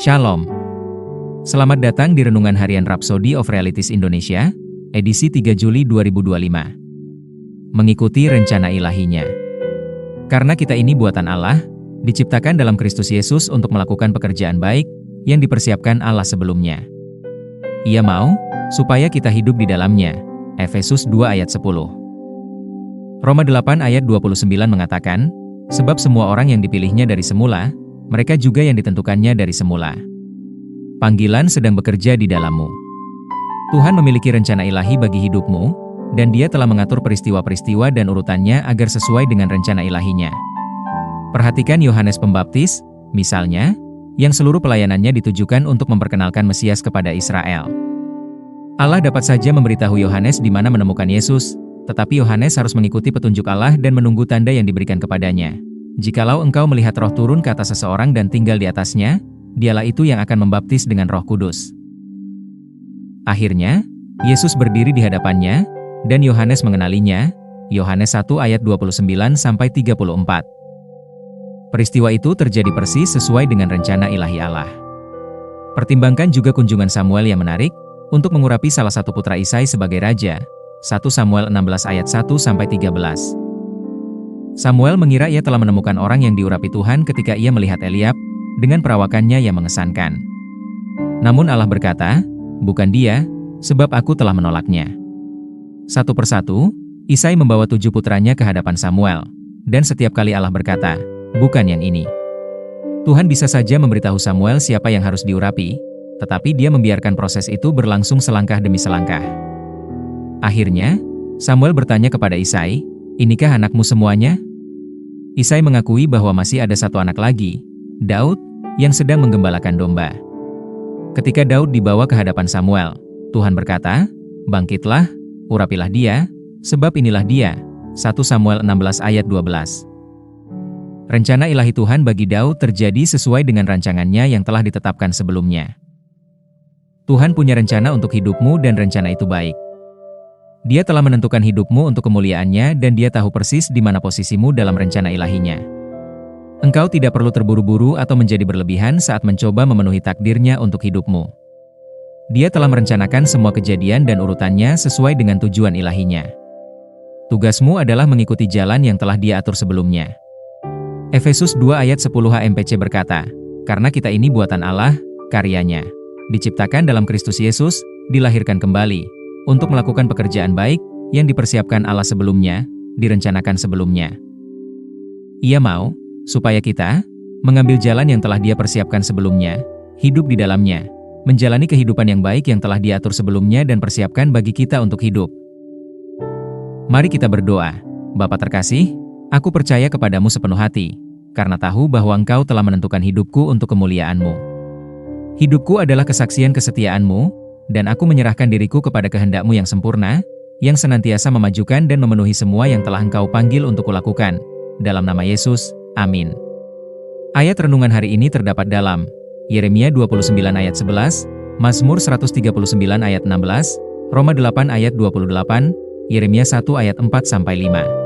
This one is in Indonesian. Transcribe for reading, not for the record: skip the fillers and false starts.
Shalom. Selamat datang di Renungan Harian Rhapsody of Realities Indonesia, edisi 3 Juli 2025. Mengikuti rencana ilahinya. Karena kita ini buatan Allah, diciptakan dalam Kristus Yesus untuk melakukan pekerjaan baik yang dipersiapkan Allah sebelumnya. Ia mau supaya kita hidup di dalamnya. Efesus 2 ayat 10. Roma 8 ayat 29 mengatakan, sebab semua orang yang dipilihnya dari semula, mereka juga yang ditentukannya dari semula. Panggilan sedang bekerja di dalammu. Tuhan memiliki rencana ilahi bagi hidupmu, dan Dia telah mengatur peristiwa-peristiwa dan urutannya agar sesuai dengan rencana ilahinya. Perhatikan Yohanes Pembaptis, misalnya, yang seluruh pelayanannya ditujukan untuk memperkenalkan Mesias kepada Israel. Allah dapat saja memberitahu Yohanes di mana menemukan Yesus, tetapi Yohanes harus mengikuti petunjuk Allah dan menunggu tanda yang diberikan kepadanya. Jikalau engkau melihat Roh turun ke atas seseorang dan tinggal di atasnya, Dialah itu yang akan membaptis dengan Roh Kudus. Akhirnya, Yesus berdiri di hadapannya, dan Yohanes mengenalinya, Yohanes 1 ayat 29-34. Peristiwa itu terjadi persis sesuai dengan rencana ilahi Allah. Pertimbangkan juga kunjungan Samuel yang menarik, untuk mengurapi salah satu putra Isai sebagai raja, 1 Samuel 16 ayat 1-13. Samuel mengira ia telah menemukan orang yang diurapi Tuhan ketika ia melihat Eliab, dengan perawakannya yang mengesankan. Namun Allah berkata, bukan dia, sebab aku telah menolaknya. Satu persatu, Isai membawa 7 putranya ke hadapan Samuel, dan setiap kali Allah berkata, bukan yang ini. Tuhan bisa saja memberitahu Samuel siapa yang harus diurapi, tetapi Dia membiarkan proses itu berlangsung selangkah demi selangkah. Akhirnya, Samuel bertanya kepada Isai, inikah anakmu semuanya? Isai mengakui bahwa masih ada satu anak lagi, Daud, yang sedang menggembalakan domba. Ketika Daud dibawa ke hadapan Samuel, Tuhan berkata, bangkitlah, urapilah dia, sebab inilah dia. 1 Samuel 16 ayat 12. Rencana ilahi Tuhan bagi Daud terjadi sesuai dengan rancangannya yang telah ditetapkan sebelumnya. Tuhan punya rencana untuk hidupmu dan rencana itu baik. Dia telah menentukan hidupmu untuk kemuliaannya dan Dia tahu persis di mana posisimu dalam rencana ilahinya. Engkau tidak perlu terburu-buru atau menjadi berlebihan saat mencoba memenuhi takdirnya untuk hidupmu. Dia telah merencanakan semua kejadian dan urutannya sesuai dengan tujuan ilahinya. Tugasmu adalah mengikuti jalan yang telah Dia atur sebelumnya. Efesus 2 ayat 10 HMPC berkata, karena kita ini buatan Allah, karyanya, diciptakan dalam Kristus Yesus, dilahirkan kembali, untuk melakukan pekerjaan baik yang dipersiapkan Allah sebelumnya, direncanakan sebelumnya. Ia mau supaya kita mengambil jalan yang telah Dia persiapkan sebelumnya, hidup di dalamnya, menjalani kehidupan yang baik yang telah Dia atur sebelumnya dan persiapkan bagi kita untuk hidup. Mari kita berdoa. Bapa terkasih, aku percaya kepadamu sepenuh hati, karena tahu bahwa Engkau telah menentukan hidupku untuk kemuliaan-Mu. Hidupku adalah kesaksian kesetiaan-Mu, dan aku menyerahkan diriku kepada kehendak-Mu yang sempurna, yang senantiasa memajukan dan memenuhi semua yang telah Engkau panggil untuk kulakukan. Dalam nama Yesus, amin. Ayat renungan hari ini terdapat dalam Yeremia 29 ayat 11, Mazmur 139 ayat 16, Roma 8 ayat 28, Yeremia 1 ayat 4-5.